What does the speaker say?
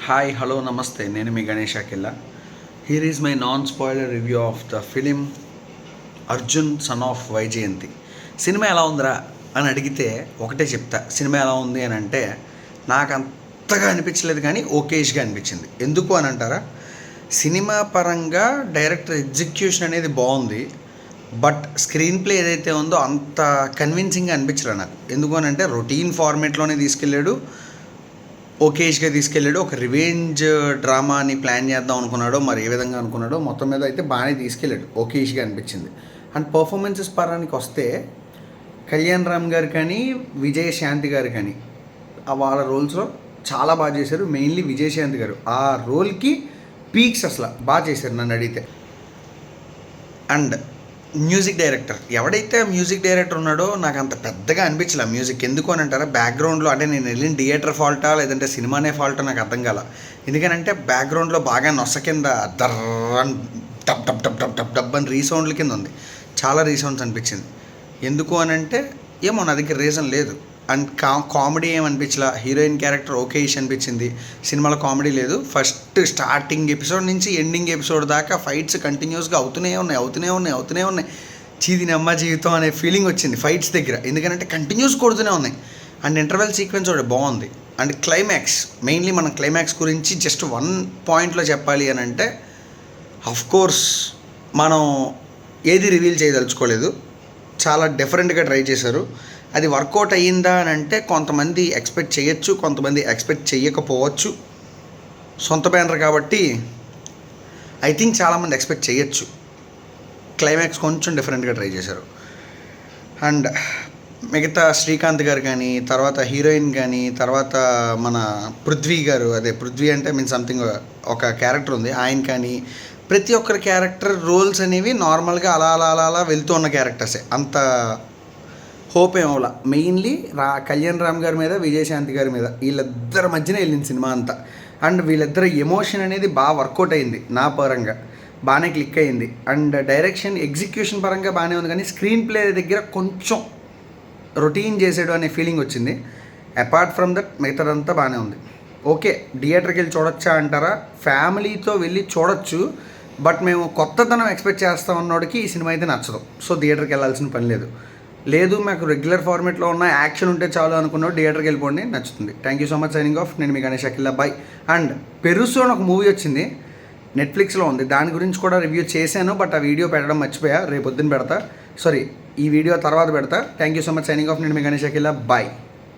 Hi hello నమస్తే, నేను మీ Ganesh Akhila. Here is my non spoiler review of the film Arjun son of Vyjayanthi. సినిమా ఎలా ఉందిరా అని అడిగితే ఒకటే చెప్తా. సినిమా ఎలా ఉంది అని అంటే నాకు అంతగా అనిపించలేదు, కానీ ఓకేష్గా అనిపించింది. ఎందుకు అని అంటారా, సినిమా పరంగా డైరెక్టర్ ఎగ్జిక్యూషన్ అనేది బాగుంది, బట్ స్క్రీన్ ప్లే ఏదైతే ఉందో అంత కన్విన్సింగ్గా అనిపించలేదు నాకు. ఎందుకు అని అంటే రొటీన్ ఫార్మేట్లోనే తీసుకెళ్ళాడు, ఓకేష్గా తీసుకెళ్ళాడు. ఒక రివెంజ్ డ్రామాని ప్లాన్ చేద్దాం అనుకున్నాడో మరి ఏ విధంగా అనుకున్నాడో, మొత్తం మీద అయితే బాగానే తీసుకెళ్ళాడు, ఓకేష్గా అనిపించింది. అండ్ పర్ఫార్మెన్సెస్ పరానికి వస్తే కళ్యాణ్ రామ్ గారు కానీ విజయశాంతి గారు కానీ వాళ్ళ రోల్స్లో చాలా బాగా చేశారు. మెయిన్లీ విజయశాంతి గారు ఆ రోల్కి పీక్స్ అసలు బాగా చేశారు నన్ను అడిగితే. అండ్ మ్యూజిక్ డైరెక్టర్, ఎవడైతే మ్యూజిక్ డైరెక్టర్ ఉన్నాడో నాకు అంత పెద్దగా అనిపించలే మ్యూజిక్. ఎందుకు అని అంటారా, బ్యాక్గ్రౌండ్లో అంటే నేను వెళ్ళిన థియేటర్ ఫాల్టా లేదంటే సినిమానే ఫాల్టా నాకు అర్థం కాల. ఎందుకనంటే బ్యాక్గ్రౌండ్లో బాగా నొస కింద దర్రన్ డబ్ డబ్ డబ్ డబ్ డబ్ డబ్ అని రీసౌండ్ల కింద ఉంది, చాలా రీసౌండ్స్ అనిపించింది. ఎందుకు అని అంటే ఏమో నా దగ్గర రీజన్ లేదు. అండ్ కామెడీ ఏమనిపించలా, హీరోయిన్ క్యారెక్టర్ ఓకేష్ అనిపించింది. సినిమాలో కామెడీ లేదు. ఫస్ట్ స్టార్టింగ్ ఎపిసోడ్ నుంచి ఎండింగ్ ఎపిసోడ్ దాకా ఫైట్స్ కంటిన్యూస్గా అవుతూనే ఉన్నాయి. చీదిని అమ్మ జీవితం అనే ఫీలింగ్ వచ్చింది ఫైట్స్ దగ్గర, ఎందుకంటే కంటిన్యూస్ కొడుతూనే ఉన్నాయి. అండ్ ఇంటర్వెల్ సీక్వెన్స్ ఒకటి బాగుంది. అండ్ క్లైమాక్స్, మెయిన్లీ మనం క్లైమాక్స్ గురించి జస్ట్ వన్ పాయింట్లో చెప్పాలి అని అంటే, అఫ్కోర్స్ మనం ఏది రివీల్ చేయదలుచుకోలేదు, చాలా డిఫరెంట్గా ట్రై చేశారు. అది వర్కౌట్ అయ్యిందా అని అంటే కొంతమంది ఎక్స్పెక్ట్ చేయొచ్చు, కొంతమంది ఎక్స్పెక్ట్ చేయకపోవచ్చు. సొంత బ్యానర్ కాబట్టి ఐ థింక్ చాలామంది ఎక్స్పెక్ట్ చేయొచ్చు. క్లైమాక్స్ కొంచెం డిఫరెంట్గా ట్రై చేశారు. అండ్ మిగతా శ్రీకాంత్ గారు కానీ, తర్వాత హీరోయిన్ కానీ, తర్వాత మన పృథ్వీ గారు, అదే పృథ్వీ అంటే మీన్స్ సంథింగ్ ఒక క్యారెక్టర్ ఉంది, ఆయన కానీ, ప్రతి ఒక్కరి క్యారెక్టర్ రోల్స్ అనేవి నార్మల్గా అలా వెళ్తూ ఉన్న క్యారెక్టర్సే, అంత హోప్ ఏమవలా. మెయిన్లీ కళ్యాణ్ రామ్ గారి మీద, విజయశాంతి గారి మీద, వీళ్ళిద్దరి మధ్యనే వెళ్ళింది సినిమా అంతా. అండ్ వీళ్ళిద్దరు ఎమోషన్ అనేది బాగా వర్కౌట్ అయింది, నా పరంగా బాగానే క్లిక్ అయింది. అండ్ డైరెక్షన్ ఎగ్జిక్యూషన్ పరంగా బాగానే ఉంది, కానీ స్క్రీన్ ప్లే దగ్గర కొంచెం రొటీన్ చేసాడు అనే ఫీలింగ్ వచ్చింది. అపార్ట్ ఫ్రమ్ దట్ మిగతాదంతా బాగానే ఉంది. ఓకే, థియేటర్కి వెళ్ళి చూడొచ్చా అంటారా, ఫ్యామిలీతో వెళ్ళి చూడొచ్చు, బట్ మేము కొత్తదనం ఎక్స్పెక్ట్ చేస్తా ఉన్నోడికి ఈ సినిమా అయితే నచ్చదు. సో థియేటర్కి వెళ్ళాల్సిన పని లేదు, మాకు రెగ్యులర్ ఫార్మేట్లో ఉన్న యాక్షన్ ఉంటే చాలు అనుకున్నాడు, థియేటర్కి వెళ్ళిపోండి, నచ్చుతుంది. Thank you so much, signing off. నేను మీ గణేష్ అఖిల, బాయ్. అండ్ పెరుసు అని ఒక మూవీ వచ్చింది, నెట్ఫ్లిక్స్లో ఉంది, దాని గురించి కూడా రివ్యూ చేశాను, బట్ ఆ వీడియో పెట్టడం మర్చిపోయా. రేపు పొద్దున్న పెడతా, సారీ ఈ వీడియో తర్వాత పెడతా. Thank you so much, signing off. నేను మీ గణేష్ అఖిల, బాయ్.